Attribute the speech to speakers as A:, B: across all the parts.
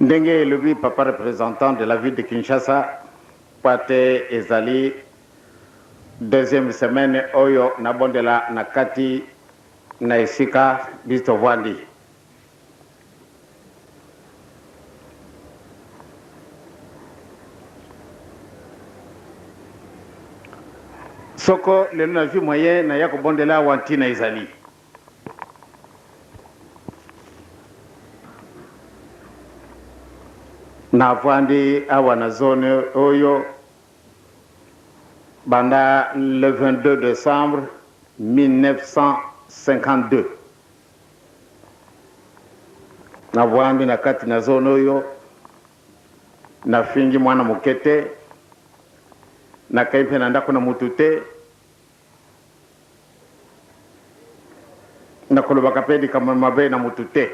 A: ndenge elobi papa représentant de la ville de Kinshasa pate ezali deuxième semaine oyo nabondela na kati na esika biso tovandi. Soko lelo na vie moyen na ya kobondela wanti na ezali. Na vandi awa na zone oyo banda le 22 décembre 1952. Na vandi na kati na zone oyo na fingi mwana mukete na kaipe na ndako na mutute na koloba kapedi kama mabe na mutute.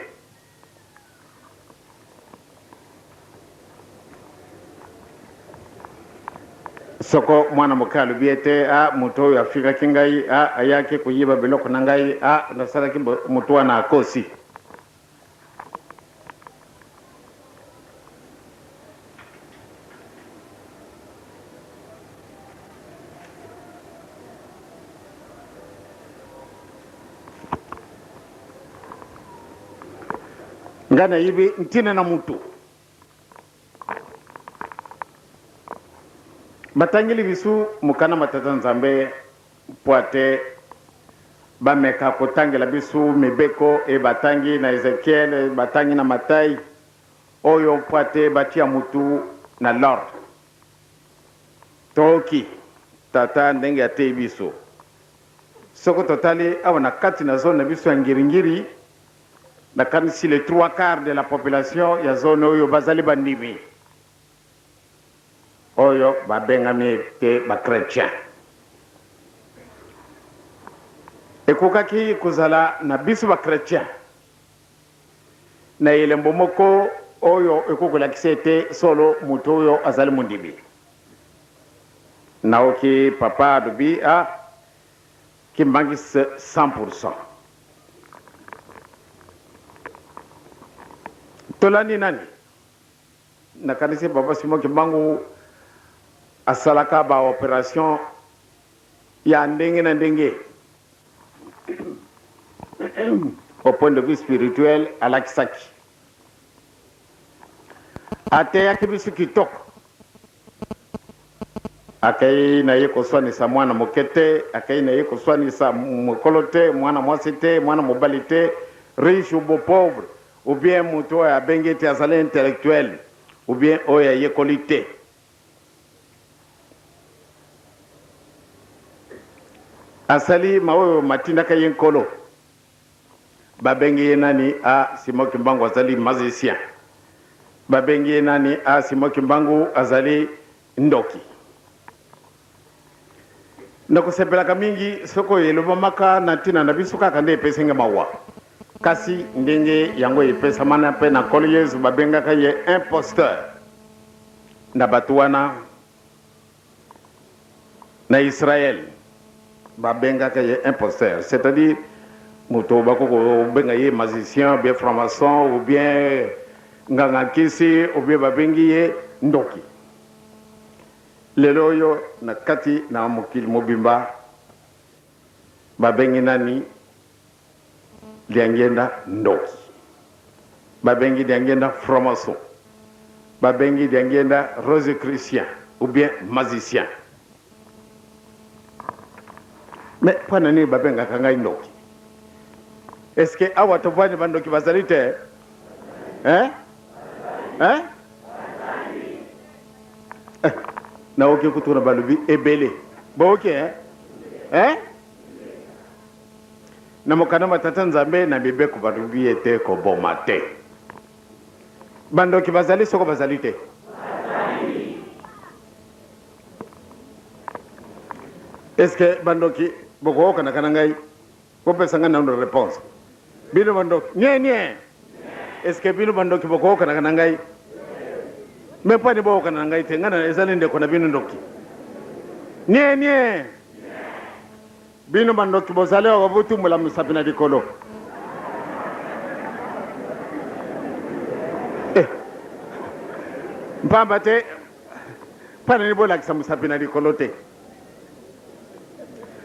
A: Soko mwana mukalu biete muto ya Afrika kingai ayake kuyiba biloko nangai nasala kimbo mutuwa na akosi. Ngana yibi ntine na mutu. Batangili bisu mukana matata nzambe poate bameka kotangela bisu mebeko e batangi na Ezekiel batangi na Matai oyo poate batia mutu na Lord toki tata ndenge ate bisu soko totali awana kati na zone bisu ngiringiri na kanisi les 3/4 de la population ya zone oyo bazali bandimi oyo babengami te ba chrétien. Ekokaki kuzala na bisu ba chrétien na elembo moko oyo ekokola kisete solo muto oyo azali mundibi naoki papa dubi kimbangi 100%. Tolani nani na kanisi baba simo kimbangu asalaka ba opération ya ndenge na ndenge au point de vue spirituel alakisaki ate yake bisu kitoko akai na ye koswanisa mwana mokete akai na ye koswanisa mokolote mwana mwasite mwana mobalite riche ou beau pauvre ou bien muto ya bengete azali intellectuel ou bien oya ye kolite. Asali mawe matinda kayen kolo babengi nani Simo Kimbangu azali magicien babengi nani Simo Kimbangu azali ndoki ndoko sepelaka mingi soko yeloba maka na tina na bisuka kande pesenga mawa kasi ndenge yango epesa mana pe na kolieuse babenga kaye imposteur na batuana na Israël babenga kaye imposteur, c'est-à-dire muto bako benga ye magicien bien franc-maçon ou bien nganga kisi ou bien babengi ye ndoki. Lelo yo na kati na mokili mobimba babengi nani liangenda ndoki babengi liangenda franc-maçon babengi liangenda rose-chrétien ou bien magicien. Mais pas nani babenga kanga ndoki. Est-ce que awa tovani bandoki bazalite? Na oke kutura balubi ebele. Ba oke na mokana matata nzambe na bebe ko balubi ete ko bomate. Bandoki bazali soko bazalite. Est-ce que bandoki boko kana kanangai ko pesanga na réponse bino bandoki nye est-ce que bino bandoki boko kana kanangai me pani boko kana ngai tengana ezali ndeko na bino ndoki nye bino bandoki bozale wa butu mula musabina dikolo mpamba te pana ni bolakisa mosapi na likolo te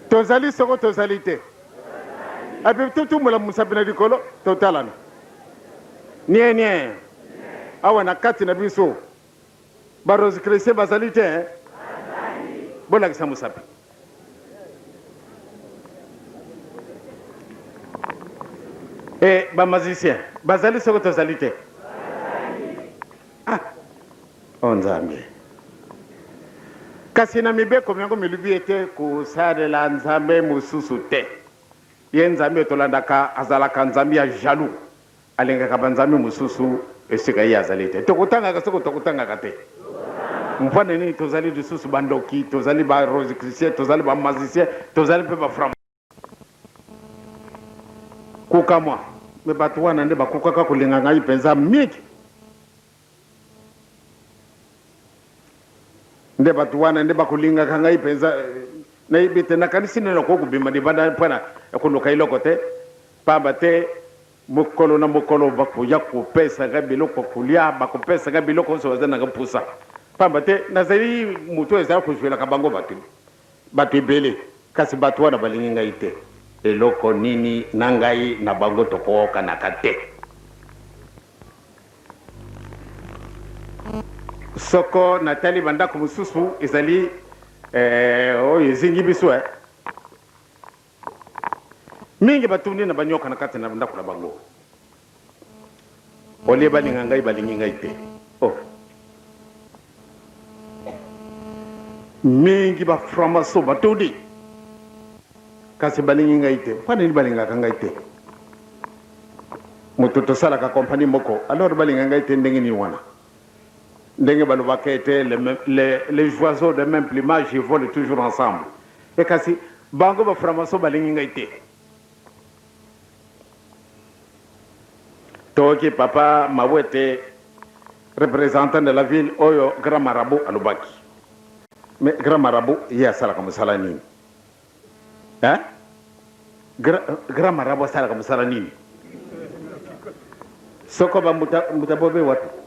A: tozali soko tozali te ape totumbola mosapi na likolo totalana nie awa na kati na biso barose chrétien bazali te bolakisa mosapi e bamazisien bazali soko tozali te o nzambe kasi na mibeko yango milubi ete kosalela nzambe mosusu te ye nzambe tolandaka azalaka nzambe ya jaloux alingaka banzambe mosusu esika ye azali te tokotangaka soko tokotangaka te mfano nini tozali lisusu bandoki tozali barose chrétien tozali bamazisien tozali mpe baframa kuka mwa me bato wana nde bakokaka kolinga ngai mpenza mingi nde bato wana nde bakolingaka ngai mpenza nayebi te nakanisi nini kokobima libanda mpona koluka eloko te pamba te mokolo na mokolo bakoya kopesaka biloko kolia bakopesaka biloko nyonso baza nanga mpusa pamba te nazali moto ezala kozwelaka bango bato ebele kasi bato wana balingi ngai te eloko nini na ngai na bango tokoyokanaka te soko natali bandako mosusu ezali oyo ezingi biso mingi batundi na banyoka na kati na bandako na bango olie balinga ngai balingi ngai te mingi baframaso batundi kasi balingi ngai te mpana nini balingaka ngai te moto tosalaka kompani moko alors balinga ngai te ndenge nini wana ndenge balobaka ete les oiseaux de même plumage volent toujours ensemble e kasi bango baframaso balingi ngai te toki papa mawete représentant de la ville oyo grand marabout alobaki mais grand marabout ye asalaka mosala nini grand marabout asalaka mosala nini soko mutabobe watu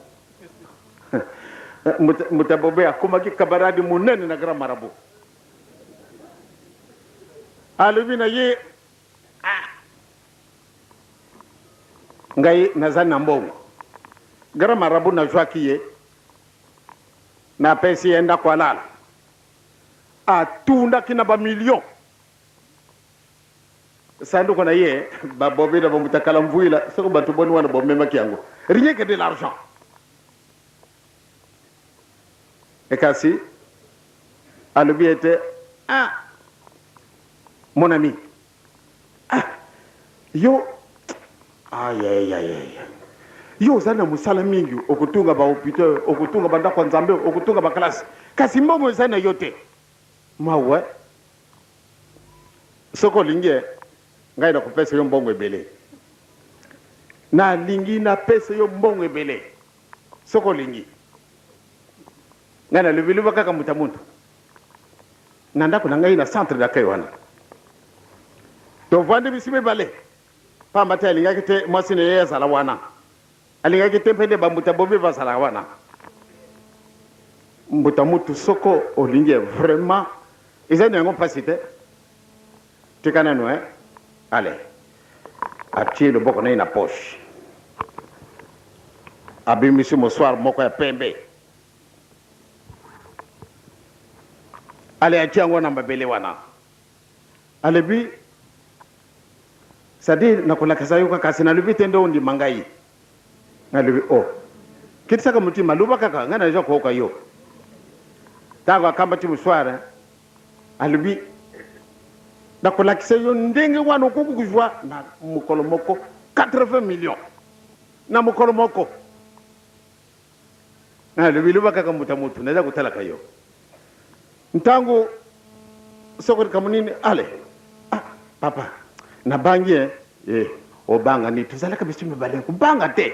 A: mutabobe akomaki kabaradi munene na grand marabout alobi na ye ngai nazali na mbongo grand marabout nazwaki ye napesi ye ndako alala atundaki na bamillion sanduku na ye babobe na bamutakala mvuila soko bato boni wana bomemaki yango rien que de l'argent ekasi alobi ete mon ami yo yo ozali na mosala mingi okotunga bahôpital okotunga bandako ya nzambe okotunga baklase kasi mbongo ezali na yo te mawe soko olingi ngai nakopesa yo mbongo ebele nalingi napesa yo mbongo ebele soko olingi ngai nalobiloba kaka mutu ya muntu na ndako na ngai na centre d'accueil wana tovandi bisi mibale pamba te alingaki te mwasi na ye azala wana alingaki te mpe nde bamutu bobe bazala wana mbuta mutu soko olingi vraiment eza na yango mpasi te tika nano ale atie loboko na ye na poche abimisi mosware moko ya pembe ale atie yango na mabele wana alebi c'est-à-dire nakolakisa yo kaka kasi nalobi te nde ondima ngai nalobi kitisaka motima loba kaka ngai naza koyoka yo ntango akambati mosware alobi nakolakisa yo ndenge wana okoki kozwa na mokolo moko 80 millions na mokolo moko nalobi loba kaka moto ya motu naza kotalaka yo ntango soko kamonini ale papa nabangi obanga ni tozalaka biso mibale kubanga te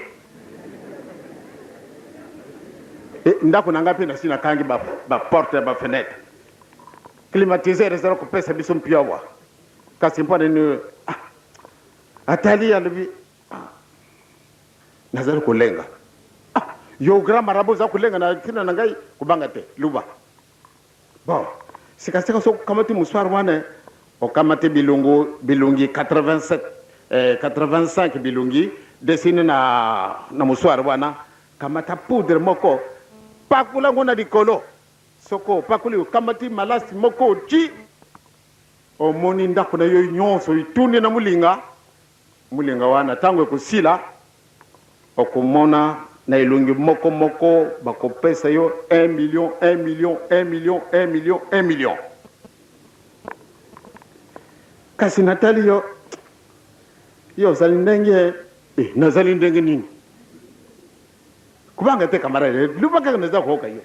A: ndako nanga mpe nasi nakangi baporte ya bafenetre climatiseur ezala kopesa biso mpiowa kasi mpona nini atali alobi nazali kolenga yo grand marabout za kulenga na tina na ngai kubanga te luba bon sikasika so kamati muswar wana o kamati bilungi 87 85 bilungi desine na muswar wana kamata poudre moko pakula ngona dikolo soko pakuli kamati malasi moko chi o moni ndako na yo nyonso ituni na mulinga wana tango kusila okumona na ilungi moko moko bakopesa yo 1 million 1 million 1 million 1 million 1 million kasi natali yo zali ndenge nazali ndenge nini kubanga te kamara lubaka naza koka yo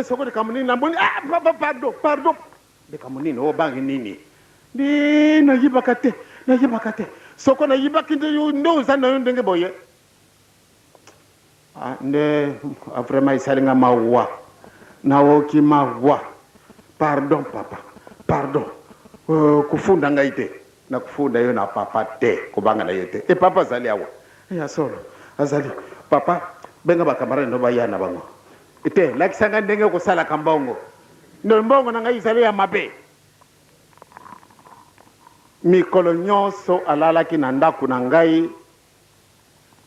A: soko de kamuni na mboni pardon de kamuni no bangi nini ni na yibaka te soko na yibaki ndo zana yo ndenge boye nde vraiment isalinga mawa na woki mawa pardon papa pardon kufunda ngaite na kufunda yo na papa te kubanga na yete papa zali awa ya solo azali papa benga bakamara ndo bayana bango ite lakisanga ndenge ko sala kambongo ndo mbongo na ngai zali ya mabe mikolo nyonso alalaki na ndako na ngai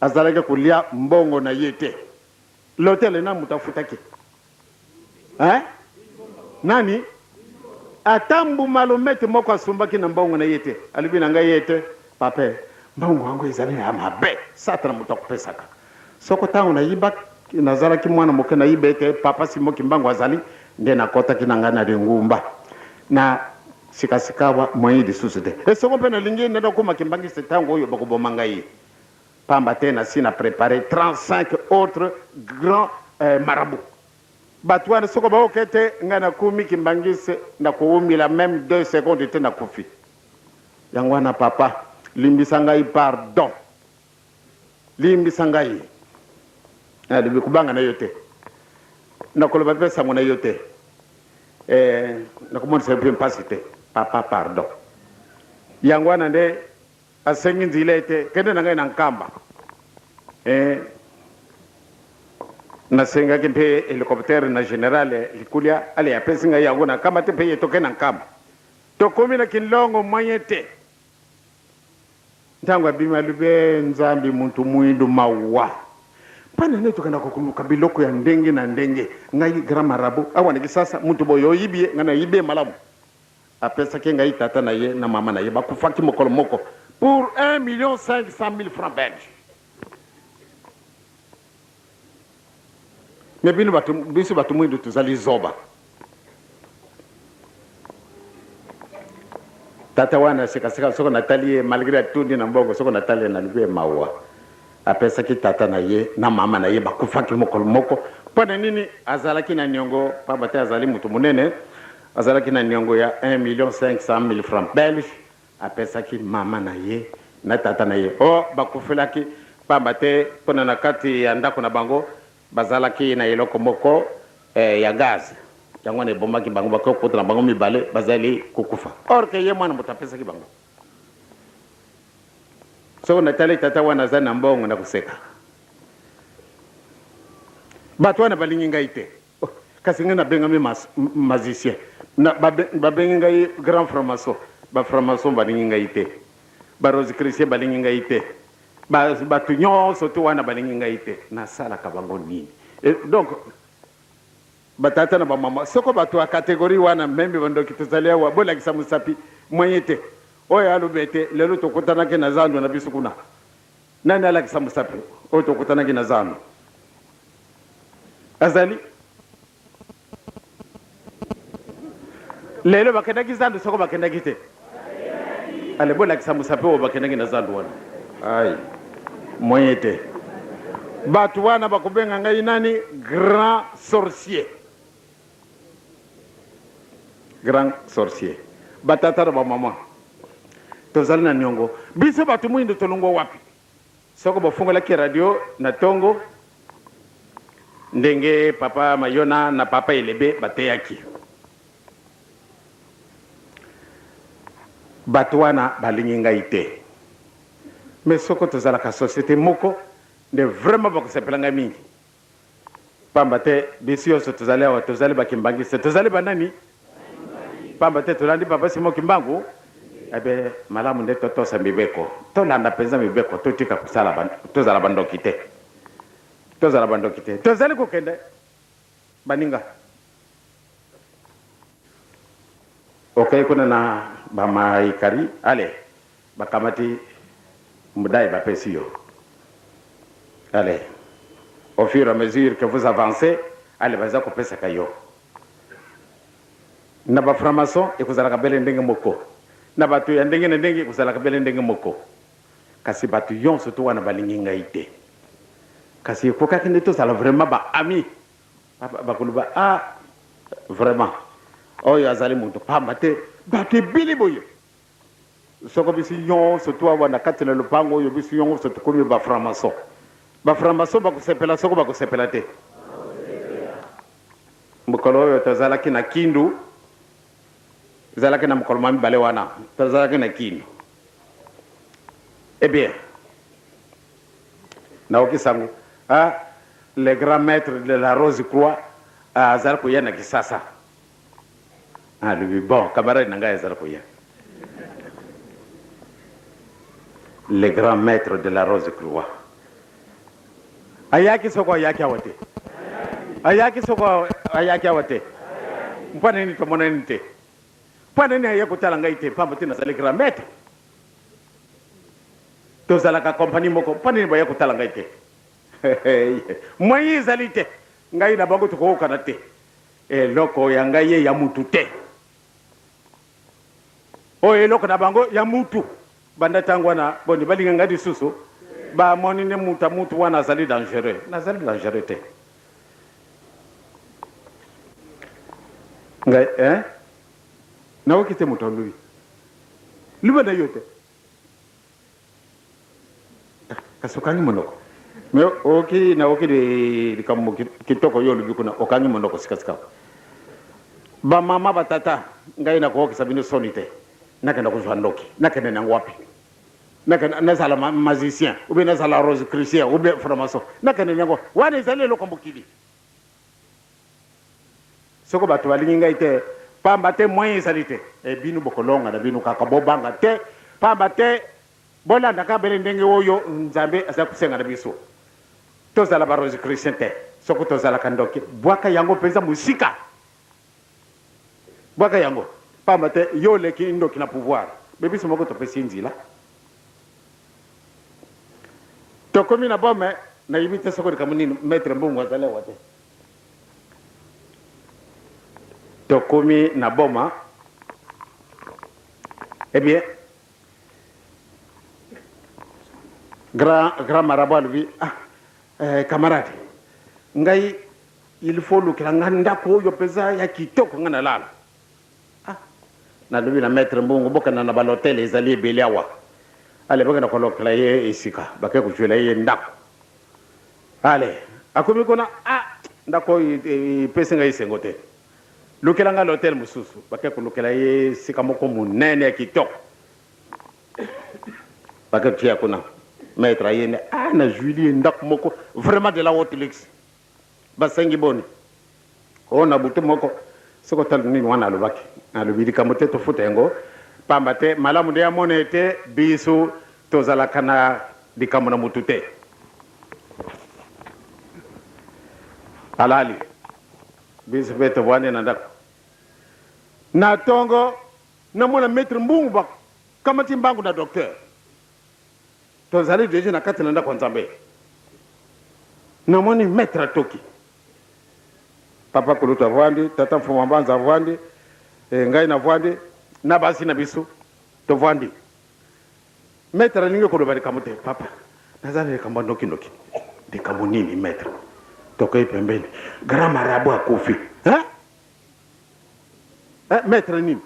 A: azalaki kulia mbongo na yete l'hôtel na mutafutaki nani atambu malomete moko asumbaki na mbongo na yete alibi na ngai yete pape mbongo wangu izali ya mabe satra mutakupesaka soko tango na yiba nazalaki mwana moke na yibeke papa simoki mbango azali nde nakotaki na ngai na ngumba na sikasikawa moyen de société soko pe na lingi nda ko makimbangi setango oyo bakoboma ngai pamba te na si na préparé 35 autres grands marabouts batwana soko ba okete ngana kumi kimbangise na kuumila même 2 secondes te na kufi yangwana papa limbisa ngai pardon limbisa ngai na libi kubanga na yote na koloba pesa mona yote na kumona se bien pasite papa pardon yangwana nde asengi nzilete kende na ngai na nkamba na senga ke mpe helicopter na general likulia ale ya pesi ngai yango na kamba te pe toke na nkamba to komi na kinlongo mwanyete ntango abima lube nzambi muntu muindu mawa pana ne tokana kokumuka biloko ya ndenge na ndenge ngai grand marabout awana kisasa muntu boyo yibie ngana yibe malamu apesa ke ngai tata na ye na mama na ye bakufaki mokolo moko pour 1 500 000 francs belges. Mais biso batu mwindo tuzali zoba. Tata wana seka soko Natalie malgré tout ndi na mbongo soko Natalie na libe mawa. Apesa ki tata na ye na mama na ye bakufaki mokolo moko. Pona nini azalaki na nyongo pa bate azali mutu munene azalaki na nyongo ya 1 500 000 francs belges. Apesa ki mama na ye na tata na ye bakufelaki pamba te pona na kati ya ndako na bango bazalaki na eloko moko ya gaz yango ne bomaki bango bakoko na bango mibale bazali kukufa or ke ye mwana mutapesa ki bango so na tata wana za na mbongo na kuseka bato wana balingi ngai te kasi ngana benga mi magicien na babenga ngai grand franc-maçon ba franc-maçon balingi ngai te ba rose chrétien balingi ngai te batu nyonso to wana balingi ngai te na sala ka bango nini donc batata na bamama soko batu a catégorie wana membe bandoki tozalia wa bola kisa musapi moyete oyo alubete lelo tokutana ke na zandu na bisukuna nani ala kisa musapi oyo tokutana ke na zandu azali lelo bakenda kizandu soko bakenda kite ale bola kisa musapi oyo bakenda ke na zandu wana ai moyete batu wana bakubenga ngai nani grand sorcier batata na bamama tozali na nyongo biso batu mwindo tolongo wapi soko bafungolaki radio na tongo ndenge papa Mayona na papa Elebe bateyaki batu wana balingi ngai te mais soko tozalaka société moko nde vraiment bakusepelanga mingi pamba te bisi nyonso tozali awa tozali bakimbangisi tozali banani pamba te tolandi papa Simon Kimbangu ebe malamu nde totosa mibeko tolanda mpenza mibeko totika kusala tozala bandoki te tozala bandoki te tozali kokende baninga okay kuna na bamaikari ale bakamati mudai bapesi yo allez au fur et à mesure que vous avancez allez baza kopesa kayo na ba franc-maçon ekozala kabele ndenge moko na batu ya ndenge na ndenge ekozala kabele ndenge moko kasi batu yonso to wana balingi ngai te kasi ekokaki nde tozala vraiment ba ami bakoloba ah vraiment oyo azali mutu pamba te batu ebili boye soko bisi yonso to wana kati na lopango oyo bisi yonso tokomi ba franc-maçon bakusepela soko bakusepela te mokolo oyo tozalaki na kindu tozalaki na mokolo ma mibale wana tozalaki na kindu eh bien naoki sango le grand maître de la Rose Croix azali koya na Kisasa alobi bon camarade na ngai azali koya le grand maître de la Rose Croix ayaki soko ayaki awate ayaki soko ayaki awate mpana ni tomona nite mpana ni ayako tala ngai te pamba tina sale grand maître to sala ka compagnie moko mpana ni bayako tala ngai te moyi zalite ngai na bango to kana te loko ya ngai ya mutu te o loko na bango ya mutu banda tangwa na boni balinga ngadi susu ba moni ne mutu wana azali dangereux nazali te ngai na okite mutu lui liba na yote kasukani monoko me oki na oki de kamu kitoko yo lubi kuna okangi monoko sikasika ba mama batata ngai na ko kisabino sonite nakenda kuzwa ndoki nakenda nangwapi na sala magicien ou bien na sala rose chrétien ou bien franc-maçon nakende nyango wana ezali eloko mbokili soko bato balingi ngai te pamba te moyen ezali te binu bokolonga na binu kaka bobanga te pamba te bolanda ka bele ndenge oyo nzambe aza kusenga na biso tozala ba rose chrétien te soko tozala kandoki bwaka yango penza musika bwaka yango pamba te yo leki ndoki na pouvoir bebiso moko topesi nzila tokomi na bome na yimite soko kamunini maître mbungu azale wate tokomi na boma eh bien grand marabout lui camarade ngai il faut lukila nganda ko yo pesa ya kitoko ngana lala na lui na maître mbungu boka na balotel ezali ebele awa ale boka na kolokela ye isika bake kuchwela ye ndako ale akomi kona ndako pesa ngai sengo te lukela nga l'hôtel mususu bake kulukela ye sika moko munene ya kitoko bake tia kuna maître ayene na Julie ndako moko vraiment de la haute luxe basengi boni na butu moko soko tal nini wana alobaki alobidi kamote to futengo pamba te malamu de amone te bisu tozala kana dikamona mutu te alali bisu beto bwane na ndako na tongo na mona maître mbungu ba kamati mbangu na docteur tozali deje na kati na ndako nzambe na moni maître toki papa kuluta vwandi tata mfuma mbanza vwandi ngai na vwandi na basi na bisu to vwandi maître ninge koloba likamute papa nazali likamba ndoki likambo nini maître tokai pembeni grand marabout akufi maître nini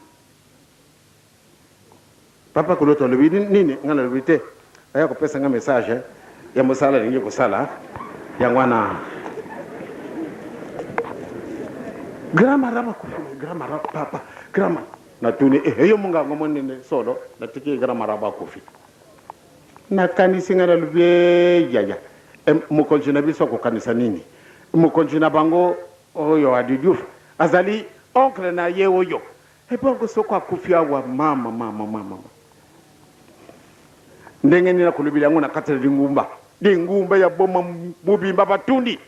A: papa kuluta lobi nini ngana lobi te aya kopesa nga message ya mosala ninge kosala yango wana grand marabout papa grand na tuni yo munga ngomo nene solo na tiki grand marabout akufi na kanisi nga lobi yaya mokonzi na biso akokanisa nini mokonzi na bango oyo Adi Diouf azali oncle na ye oyo ebongo soko akufi awa mama ndenge nini nakolobela yango na kati ya lingumba ya boma mobimba batundi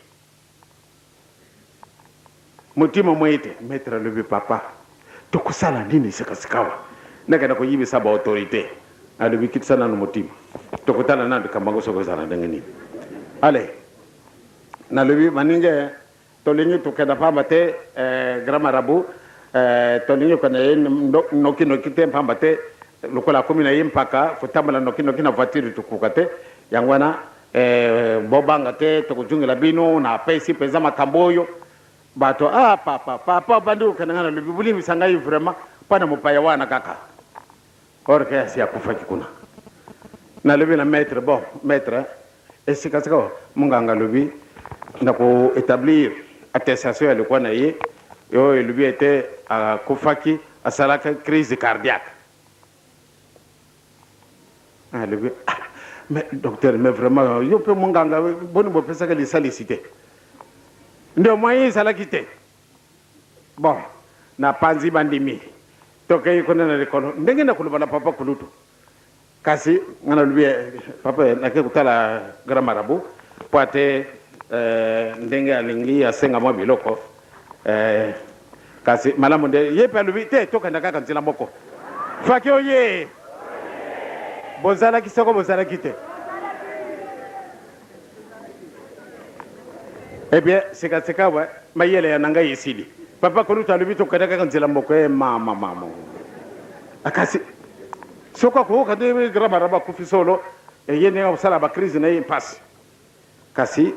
A: mutima mwete maître alobi papa tokosala nini sikasikawa nakenda koyibisa ba autorité alobi kitisa nano mutima tokotala nando kambango soko ezala ndenge nini ale nalobi maninge tolingi tokenda pamba te grand marabout tolingi kona ye noki te pamba te lokola komi na ye mpaka fotambola noki na voiture tokuka te yango wana bobanga te tokojungela bino na pesi mpenza makambo oyo bato papa bandi okenda nga nalobi bulimisa ngai vraiment mpana mopaya wana kaka orke asi akufaki kuna nalobi na maître bon maître esikasika munganga lobi ndako établir attestation alikuwa na ye yo elobi ete akufaki asalaka crise cardiaque alobi mais docteur mais vraiment yo mpe munganga boni bopesaka lisalicité ndio moyen ezalaki te bon na panzi bandimi tokei kuna na likolo ndenge nakoloba na papa kulutu kasi nga nalobi papa nake kotala grand marabout po ate ndenge alingi asenga mwa biloko kasi malamu nde ye mpe alobi te tokenda kaka nzela moko faki oye bozalaki soko bozalaki te eh bien sikasika wa mayele ya nanga yesili papa kulutu alobi tokenda kaka nzela moko mama akasi soko ko kade grand marabout kufi solo yene osala ba crise na impasse kasi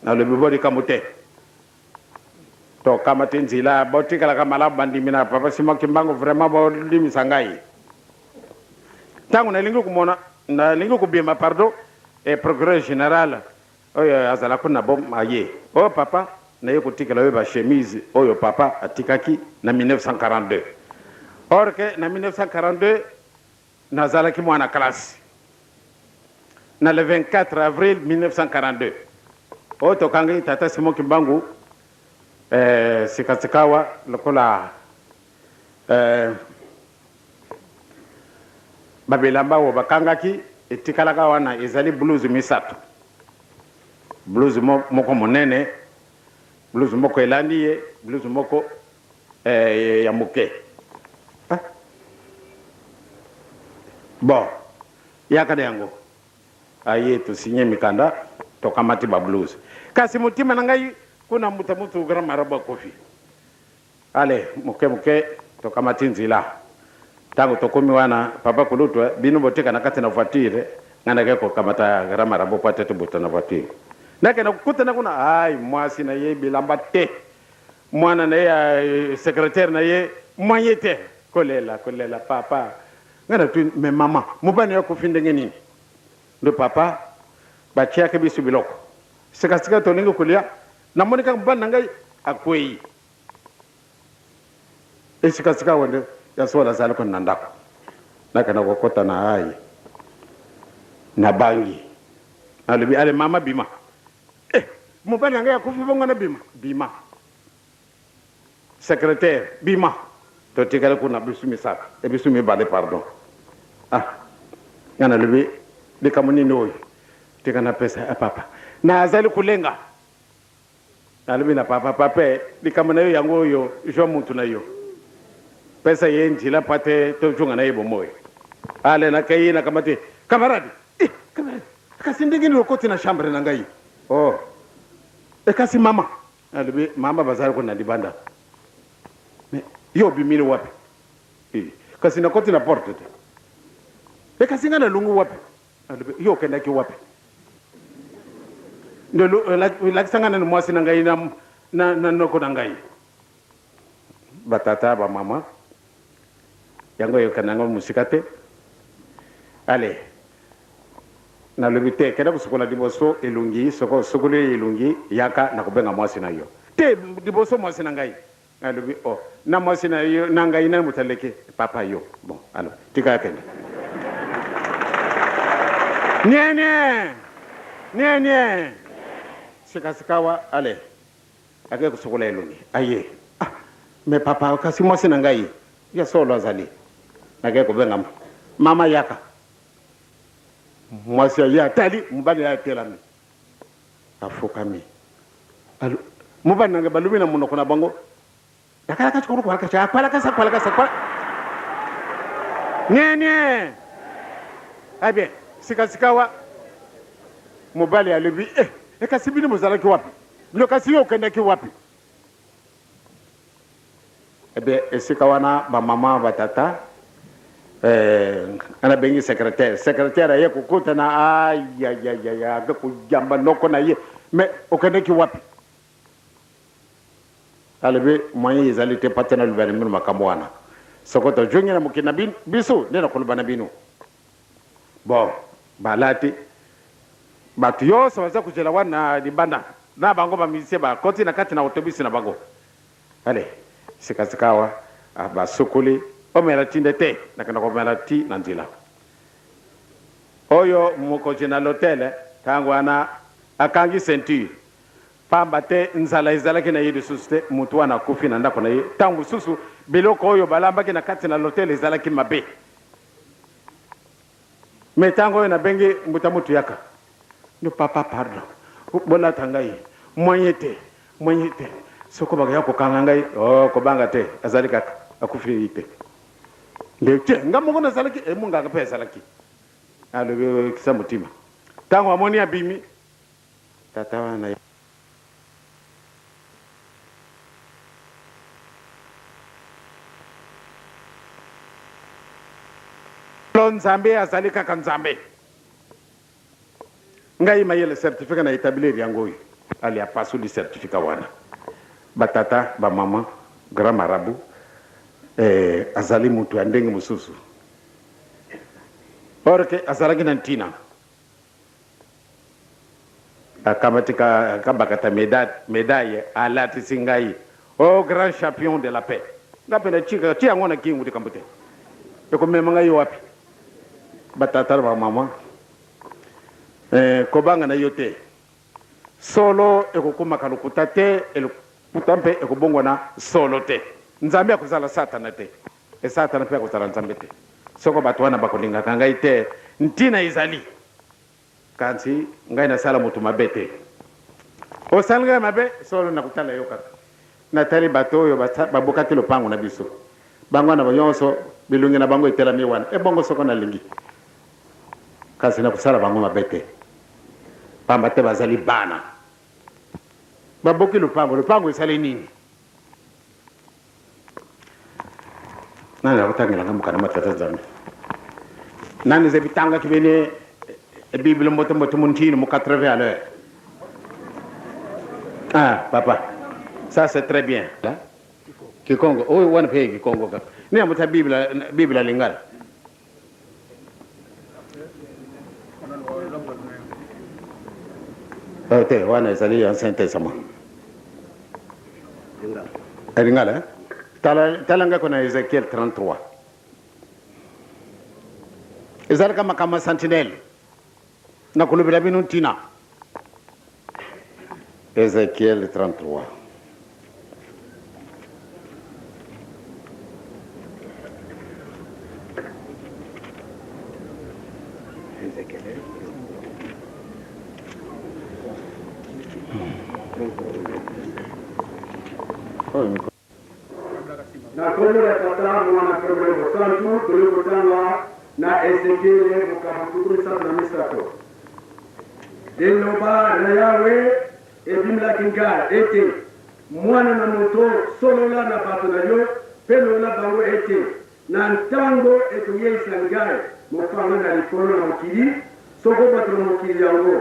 A: nalobi bodi kamute to kamate nzila botikala kamala bandimi na papa sima kimbango vraiment bolimisa ngai tangu nalingi kumona nalingi kubima pardon procureur général oyo azala kuna bom aye oh papa naye kotikala we ba chemise oyo papa atikaki na 1942 or que na 1942 nazalaki mwana classe na le 24 avril 1942 o tokangi tata Simon Kimbangu sikasikawa lokola babilamba wo bakangaki etikalaka wana ezali blues misato blues moko monene blues moko elandi ye blues moko ya moke bon yakada yango aye tusinye mikanda tokamati ba blues kasi mutima na ngai kuna mutu grand marabout kofi ale moke tokamati nzila tango tokomi wana papa kulutu bino boteka na kati na voiture ngana ke ko kamata grand marabout pa tete bota na voiture nake na kutana kuna ay mwasi na ye bilamba te mwana na ye secrétaire na ye moyete kolela papa ngana tu me mama mubani yako finde nini ndo papa bachia ke bisu biloko sikasika tolingo kulia na monika mbana ngai akwei esikasika wende ya sola zala ko nandako nakana kokota na ai na bangi alibi ale mama bima mubani ngai akufi bonga na bima secrétaire bima to tikala kuna bisu misaka e bisu mi bale pardon ngana libi likamuni noyo tikana pesa papa na azali kulenga alibi na papa likamuna yo yango yo jo muntu na yo pesa yenjila pate to junga na yebo moyo ale na kai na kamate camarade kasi ndingi ni okoti na chambre na ngai kasi mama alibi mama bazali kuna libanda yo bimini wapi kasi na koti na porte kasi ngana lungu wapi yo kenda ki wapi ndo la sangana ni mwasi na ngai na noko na ngai batata ba mama yango yo kana ngo musikate ale na lobite kenda kusukola diboso elungi sokole elungi yaka na kubenga mwasi na yo te diboso mwasi na ngai alobi na mwasi na yo na ngai na mutaleke papa yo bon alors tika kenda nye sikasikawa ale ake kusukula elungi aye me papa kasi mwasi na ngai ya solo azali ake kubenga mama yaka mwasi ya tali mbali ya telami afukami alu mubani nange balumina muno kuna bango yakala kachukuru kwa kacha kwala kasa nye abe sikasikawa mubali alibi kasibini muzala ki wapi bilo kasiyo ukenda ki wapi ebe esikawana ba mama batata ana bengi secrétaire ye kukuta na ya ga kujamba noko na ye me ukenda ki wapi alibi moyen izalite patena lubani minu makamwana sokoto jungi na mukina bisu nena kulubana binu bon balati batu yose waza kujela wana libanda na bango ba misie ba koti na kati na autobus na bango ale sikasikawa ba sukuli omera tindete na kana ko mera ti na ndila oyo muko jina l'hôtel tangu ana akangi ceinture pamba te nzala izala kina yidu suste mutu wana kufi na ndako na ye tangu susu biloko oyo balamba kina kati na l'hôtel izala kina mabe metango oyo na bengi mbuta mutu yaka no papa pardon bola tangai moyete soko baga yako kanga ngai ko banga te azalika akufiri te ndete ngamongo na zalaki munga ka pesa laki alo kisa mutima tango amoni abimi tata wana Nzambe azalika kanzambe ngai mayele certificat na établir yango ali a pasu di certificat wana batata ba mama grand marabout azali mutu andenge mususu orke azalaki na ntina akamatika kabakata médaille alati singai au grand champion de la paix ngapenda chika tia ngona kingu dikambute eko mema ngai wapi batata ba mama kobanga na yote solo ekokuma kalukuta te elukutampe ekobongwa na solo te nzambe akuzala satana te satana pe akuzala nzambe te soko bato wana bakolinga ngai te ntina izali kansi ngai na sala mutu mabe te osalanga mabe solo nakutala yo kaka natali bato oyo babokati lopango na biso bango na banyonso bilungi na bango etelami wana ebongo soko na lingi kasi na kusala bango mabete pamba te bazali bana baboki lupango esali nini nani akutangela ngamuka na matata nzambe nani zebitanga kibene bible mboto muntini mu 80 à l'heure papa ça c'est très bien là Kikongo wana pe Kikongo kaka ni amuta bible lingala te wana ezali Ancien Testament lingala talanga kona Ezekiel 33 ezali kama sentinelle na kulubila binu ntina Ezekiel 33
B: na komera tata mwana komera santu tulikutana na Ezekiel mukabukuru sana misato deloba na yawe ebimla kinga ete mwana na moto solola na bato na yo pelo na bango ete na ntango etuye isangai mofanga na likolo na mokili soko bato na mokili yango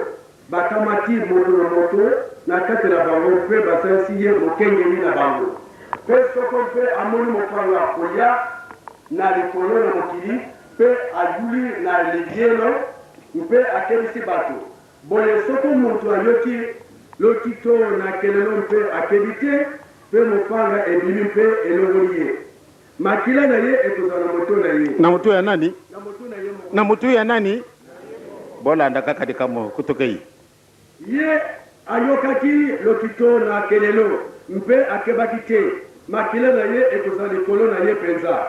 B: bakamati moto na moto na kati na bango mpe basansi ye mokengeli na bango pe soko mpe amoni mofanga koya na likolo na mokili mpe ayuli na lidielo mpe akebisi bato boye soko moto ayoki lokito na kelelo mpe akebi te mpe mofanga ebimi mpe elongoli ye makila na ye ekozala na moto na ye
A: na moto ya nani
B: na moto na ye
A: na moto ya nani bolanda kaka dikamo kutokei
B: ye ayokaki lokito na kelelo mpe akebaki te makila na ye ekozala likolo na ye mpenza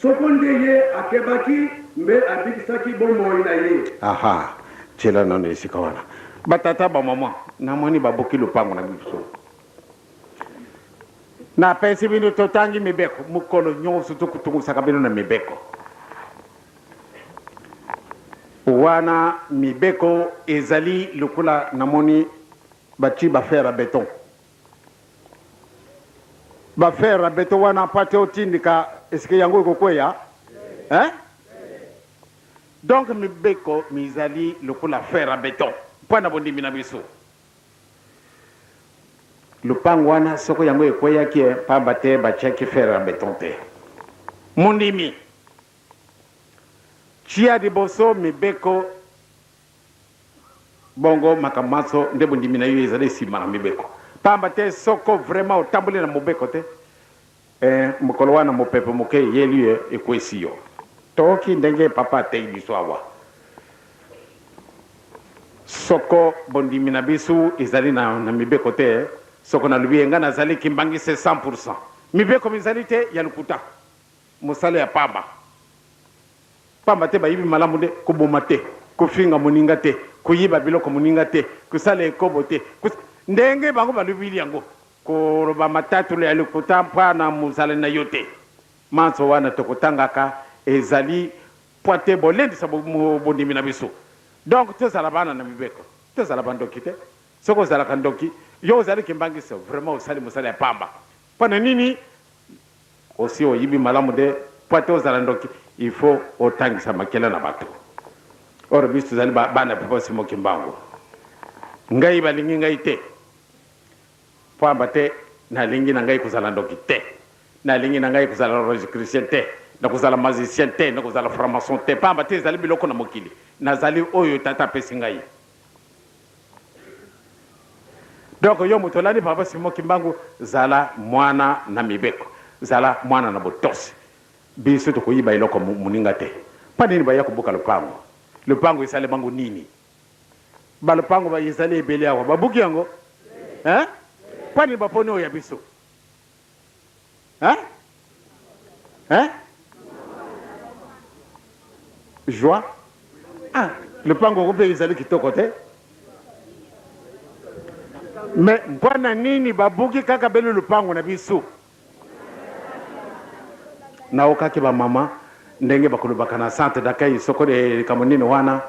B: soko nde ye akebaki mbe abikisaki bomoi na ye.
A: Aha, tshela nano esika wana batata bamama namoni baboki lupango na biso na pesi bino totangi mibeko mukolo nyonso tokutungusaka bino na mibeko wana mibeko ezali lokola namoni bati bafere ya beton bafere ya beton wana pate otindika esike yango ekokweya donc mibeko mizali lokola fer ya beton mpona bondimi na biso lupango wana soko yango ekweyaki pamba te batiaki fer ya beton te mondimi tia liboso mibeko bongo makamaso nde bondimi na yo ezali nsima na mibeko pamba te soko vraiment otamboli na mobeko te mokolo wana mopepe moke eyeli ye ekwesi yo toki ndenge papa atei biso awa soko bondimi na biso ezali na mibeko te soko nalobi ye nga nazali kimbangise 100% mibeko mizali te ya lokuta mosala ya pamba pamba te bayibi malamu nde koboma te kofinga moninga te koyiba biloko moninga te kosala ekobo te ndenge bango balobili yango koloba matatulo ya lokuta mpana mosala na yo te manso wana tokotangaka ezali po te bolendisa bondimi na biso donc tozala bana na mibeko tozala bandoki te soki ozalaka ndoki yo ozali kimbangisa vraiment osali mosala ya pamba mpona nini osi oyibi malamu nde po te ozala ndoki il faut otangisa makela na bato oro biso tozali bana pepa osimoki mbango ngai balingi ngai te pamba te nalingi na ngai kozala ndoki te nalingi na ngai kozala rosicritien te nakozala magicien te nakozala franc-maçon te pamba te ezali biloko na mokili nazali oyo tata apesi ngai donc yo moto olandi papa simoki mbangu zala mwana na mibeko zala mwana na botosi biso tokoyiba eloko moninga te mpa nini baya kobuka lupango esali bango nini balupango ezali ebele awa babuki yango mpa nini baponi oyo ya biso joie lupango ko mpe ezali kitoko te me mpona nini babuki kaka bele lupango na biso naokaki bamama ndenge bakolobaka na centre d'accueil soko likambo nini wana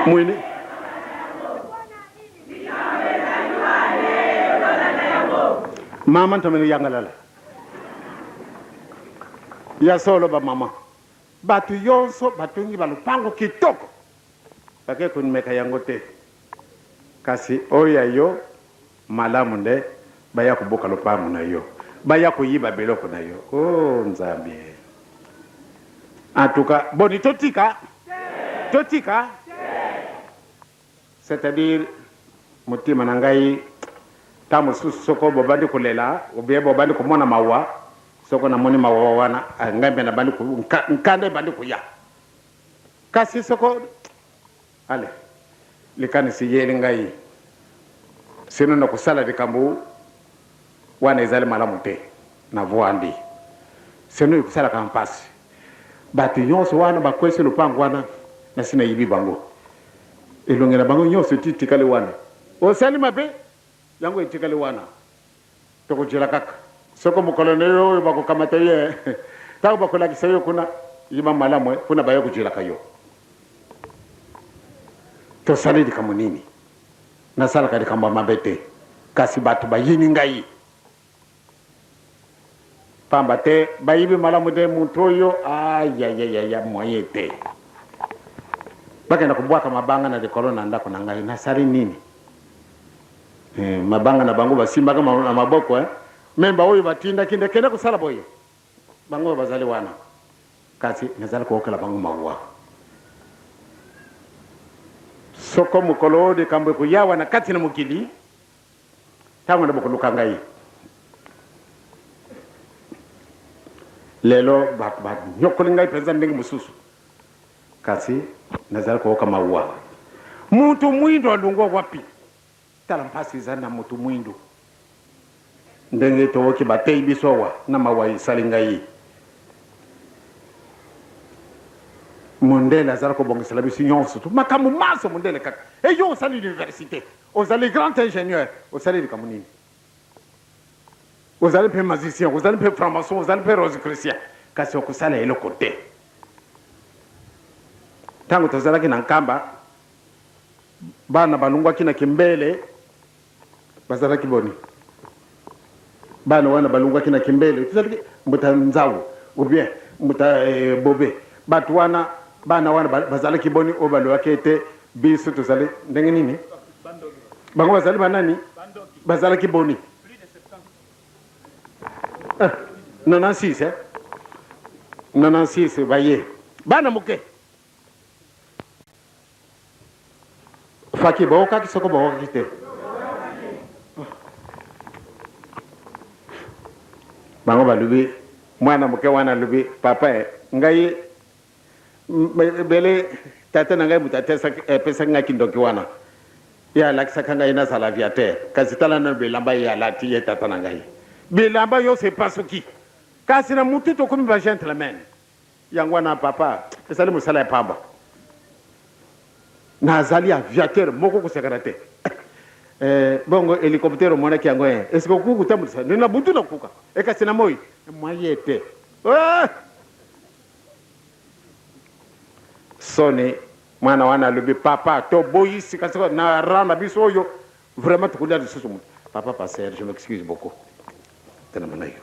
A: mwini mama ntomeni yangalala ya solo ba mama batu yonso batungi balupango kitoko bake kunimeka yango te kasi oya yo malamu nde baya kubuka lupango na yo baya kuyiba biloko na yo nzambi en tout cas boni totika c'est-à-dire mutima na ngai ta mosusu soko bobandi kolela obie bobandi komona mawa soko namoni mawa wana ngai mpe nabandi nkanda ebandi koya kasi soko ale likanisi yeli ngai sino na kosala likambo wana ezali malamu te na voandi sino ekosalaka mpasi bato nyonso wana bakwesi lupango wana nasi nayibi bango elongela bango nyonso titikali wana osali mabe yango etikali wana tokojela kaka soko mokolo nayo oyo bakokamata ye ntango bakolakisa yo kuna yiba malamu mpona baye kojelaka yo tosali likambo nini nasalaka likambo mabe te kasi bato bayini ngai pamba te bayibi malamu te muntu oyo ayayayaya moye te bakenda kubwaka mabanga na likolo na ndako na ngai nasali nini mabanga na bango basimbaka na maboko memba oyo batindaki ndekende kosala boye bango bazali wana kasi nazali kookela bango mawa soko mukolo de kambe ko yawa na kati na mukili tango na bokuluka ngai lelo bat nyokoli ngai penza ndenge mususu kasi nazali ko kama uwa muntu mwindo alungo wapi tala mpasi zana muntu mwindo ndenge to woki batei bisowa na mawai salinga yi Mondele azala ko bongisa la bisu nyonso to makamu maso mondele kaka e yo sali l'université ozali grand ingénieur ozali de kamunini ozali pe magicien ozali pe franc-maçon ozali pe rose chrétien kasi okusala elo côté tango tozala ki na nkamba bana balungwa kina kimbele bazala kiboni bana wana balungwa kina kimbele tuzali mbuta nzawo ou bien mbuta bobe batu wana bana wana bazala kiboni obalo wakete biso tozali ndenge nini bango bazali banani bazala kiboni 96 96 baye bana muke faki boka kisoko boka kite bango balubi mwana muke wana lubi papa ngai bele tata nanga mutatesa pesa ngaki ndoki wana ya lakisa kanga ina sala viate kasitala na belamba ya lati ya tata nanga hi belamba yo se pasuki kasi na mutu to komi ba gentleman yangwa na papa esali musala ya pamba na azali aviateur moko ko sekarate bongo helicoptero mona ki yango est-ce que ku kutamulisa nina butu na kuka kasi na moi moyete soni mwana wana lubi papa to boyisi kasi na rana biso oyo vraiment tukulia de susu papa passer je m'excuse beaucoup tena manayo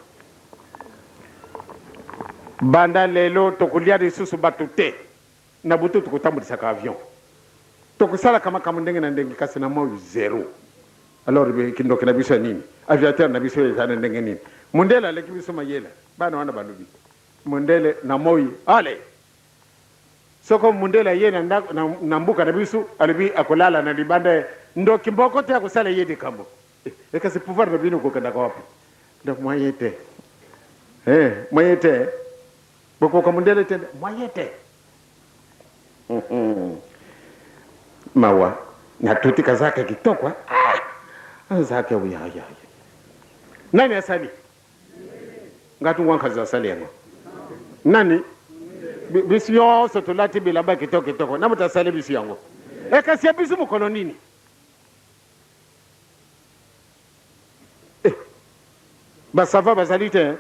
A: banda lelo tukulia de susu batute na butu tukutambulisa ka avion tokusala kama ndenge na ndenge kasi na mo zero alors be kindoke na biso nini aviateur na biso yana ndenge nini mundela leki biso mayela bana wana balubi mundele na moi ale soko mundela yena na mbuka na bisu alibi akolala na libanda ndo kimboko te akusala yedi kambo kasi pouvoir na bino ko kanda ko wapi ndo moyete moyete boko ko mundela te moyete mawa na tuti kazaka kitokwa zake uya nani asali ngatu wanka za asali yango nani bisi yonso tolati bilamba kitoko na mutasali bisi yango kasi ya bisi mukono nini basava bazali te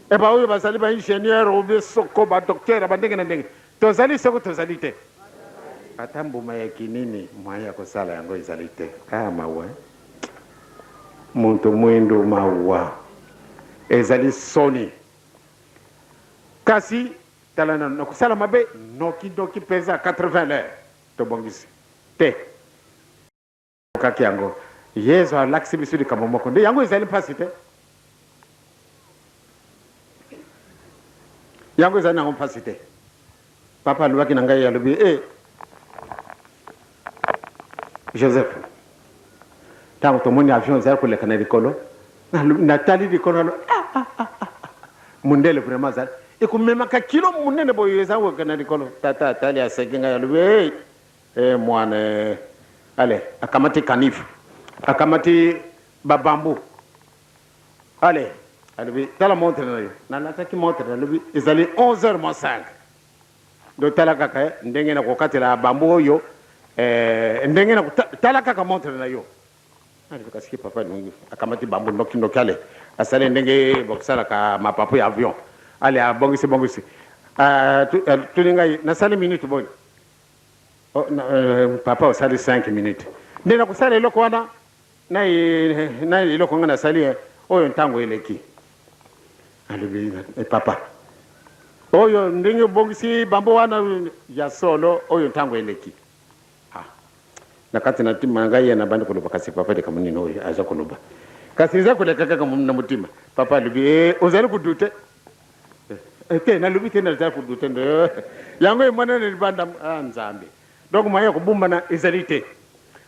A: ba oyo bazali ba ingénieur ou bien soko ba docteur ba ndenge na ndenge tozali soko tozali te ata mbuma ya kinini mwaya kosala yango ezali te mawa muntu mwendo mawa ezali soni kasi talana na kusala mabe noki doki pesa 80 l'heure to bongisi te kaki yango yezo alaksi bisudi kama moko nde yango ezali pasi te yango ezali nango pasi te papa alobaki na ngai yalobi Joseph tango tomoni avion ezali koleka na likolo natali likolo mundele vraiment azali ekumemaka kilo munene boyo eza wekana likolo tata atali asekinga yalobi mwana ale akamati kanifu akamati babambu ale alobi tala montre na yo nalataki montre alobi ezali 11h-5 do tala kaka ndenge na kokatela bambu oyo ndenge na tala kaka montre na yo ali kasi papa nungu akamati bambu ndoki ale asale ndenge bokusala ka mapapu ya avion ale bongisi tulinga na sali minute boy papa osali 5 minutes ndena kusala eloko wana na eloko ngana sali oyo ntango eleki ali papa oyo ndenge bongisi bambu wana ya solo oyo ntango eleki nakati na tima ngai na bandi koloba kasi papa de kamunino oyo aza koloba kasi za koleka kaka na mutima papa lubi ozali kudute te na lubi te na za kudute ndo yango imwana ne banda nzambe donc moyen kobumba na ezali te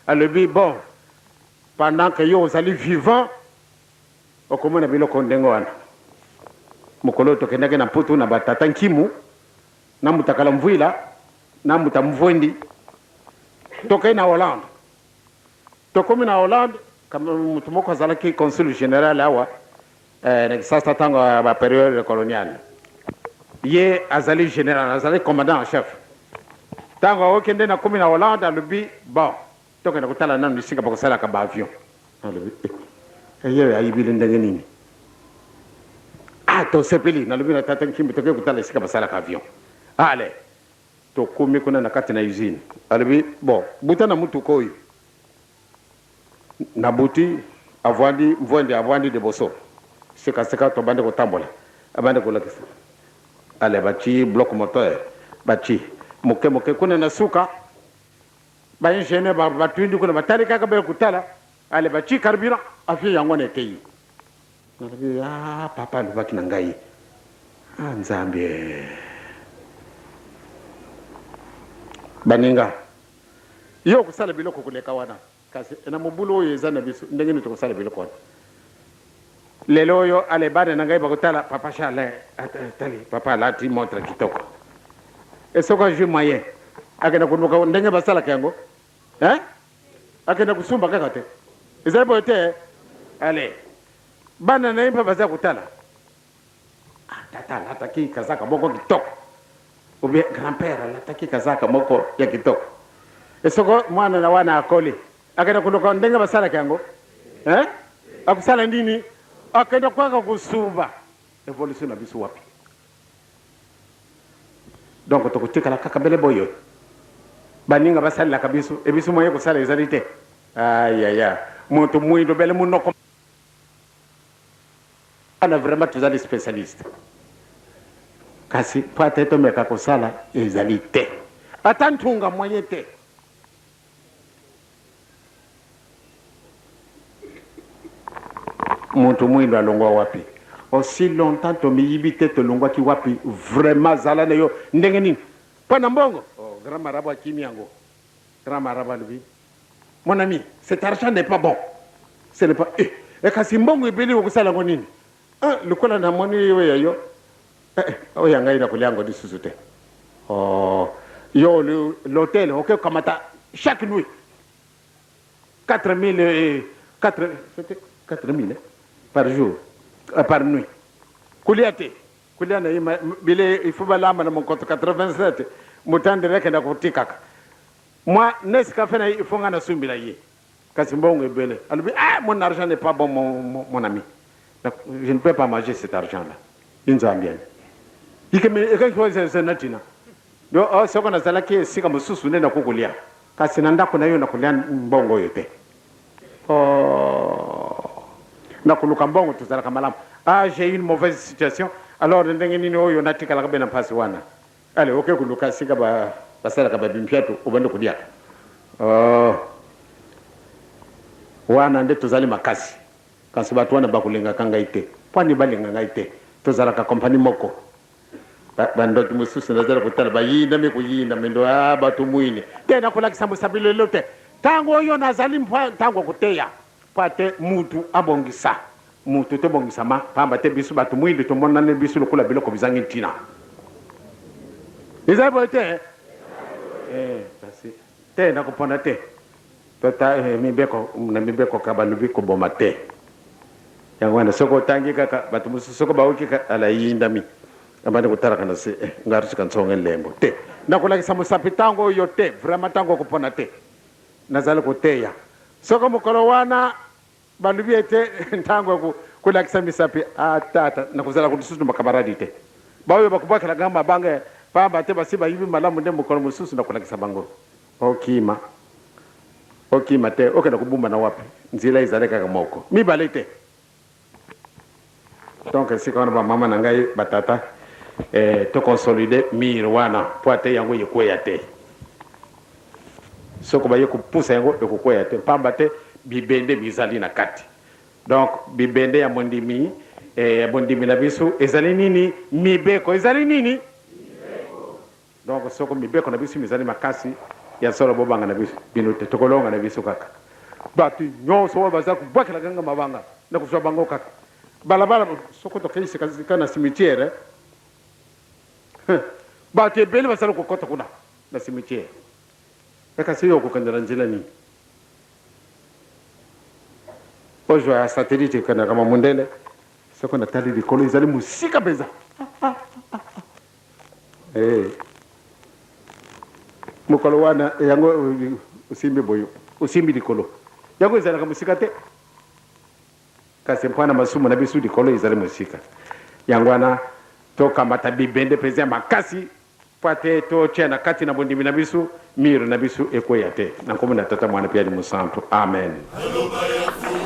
A: alobi bon pendant que yo ozali vivant okomona biloko ndenge wana mokolo tokendaki na mputu na batata nkimu na mutakala mvwila na muta mvwendi tokei na Hollande tokomi na Hollande kama mutu moko azalaki consul général awa sasa ntango ya baperiode coloniale ye azali général azali commandant en chef ntango aokende na komi na Hollande alobi bon tokenda kotala nanu esika bakosalaka baavion alobi ye ayibili ndenge nini tosepeli nalobi na tata nkimbi tokei kotala esika basalaka avion ale tokomi kuna na kati na usine alobi bon buta na mutuka oyo nabuti avwandi mvwendi avwandi liboso sekaseka tobandi kotambola abandi kolakisa ale baci bloc moteur baci moke moke kuna na suka baingénieur batwindi kuna batali kaka bele kutala ale baci carburant afie yango na ekei nalobi papa alobaki na ngai nzambe baninga yo kosala biloko koleka wana kasi na mobulu oyo eza na biso ndenge nini tokosala biloko wana lelo oyo ale bana na ngai bakotala papa Charles tali papa alati montre kitoko esoko ajui moyen akenda konuka ndenge basalaka yango akenda kusumba kaka te ezali boye te ale bana na ye mpe baza kotala tata alataki kazaka moko kitoko ubie grand-père alataki kazaka moko ya kitoko esoko mwana na wana akoli akenda kunuka ndenge basalaka yango akusala ndini akenda kwaka kusumba evolution na biso wapi donc tokotikala kaka mbele boyo baninga basalelaka biso ebiso moye kosala ezali te ayaya moto mwindo bele munoko ana vraiment tozali spécialiste kasi po ate tomeka kosala ezali te ata ntunga moye te moto mwindo alongwa wapi aussi longtemps tomiyibi te tolongwaki wapi vraiment zala na yo ndenge nini mpo na mbongo grand marabout akimi yango grand marabout alobi mon ami cet argent n'est pas bon ce n'est pas kasi mbongo ebeli okosala yango nini lokola namoni yo yayo oyo ngai nakolia yango lisusu te yo l'hôtel oke kamata chaque nuit 4000 par jour par nuit kulia te kulia na ima bile il faut balamba na mon compte 87 mutande reke na kutikaka moi neska fena il faut ngana sumbila ye kasi mbongo ebele alobi mon argent n'est pas bon mon ami je ne peux pas manger cet argent là inzambia ikeme natina do soko na zalaki sika mususu nenda kukulia kasi na ndako na yo na kulia mbongo yote na kuluka mbongo tuzalaka malamu j'ai eu une mauvaise situation alors ndenge nini oyo natikala kabe na pasi wana ale kuluka sika basala ka bimpiato ubande kulia wana nde tuzali makasi kasi batu wana bakulenga kanga ite pwani balenga ngaite tuzalaka compagnie moko bandoki mususu nazala kutala bayinda mikuyinda mendo batu mwini tena kulakisa musabilo lote tango oyo nazali mpwa tango kuteya pate mutu abongisa mutu te bongisa ma pamba te bisu batu mwindi to monane bisu lokula biloko bizangi ntina izai bote kasi te na kupona te tota mibeko kabalubi kuboma te yango wana soko tangi kaka batu musu soko bauki ala yinda mi abande kutara kana se ngarusi kansonge lembo te nakulakisa musapi tango yo te vraiment tango kupona te nazali kuteya soko mukolo wana balubi ete ntango kulakisa misapi tata nakuzala kususu makabaradi te bawe bakubaka gamba bange pamba te basiba yibi malamu nde mukolo mususu nakulakisa bango okima te okenda kubumba na wapi nzila izaleka kama moko mibale te donc sikona ba mama na ngai batata to consolider mir wana poate yango yekweya te soko ba yekupusa yango ekukweya te pamba te bibende bizali na kati donc bibende ya mondimi bondimi na biso ezali nini mibeko ezali nini mibeko donc soko mibeko na biso mizali makasi ya solo bobanga na biso bino te tokolonga na biso kaka batu nyonso baza kubwakela kanga mabanga na kuswa bango kaka balabala sokoto kayise kana cimetière batu ebele basala kokota kuna na cimetière yakasi yo kokandela nzela nini ojo ya satellite kana kama mundele soko na tali likolo izali musika peza mukolo wana yango usimbi boyo usimbi likolo yango izali kama musika te kasi mpwana masumu na bisu likolo izali musika yango wana tokamata bibende peza makasi pate to tshena kati na bondimi na bisu miro na bisu ekoya te na nkombo na tata mwana pia ni musantu amen.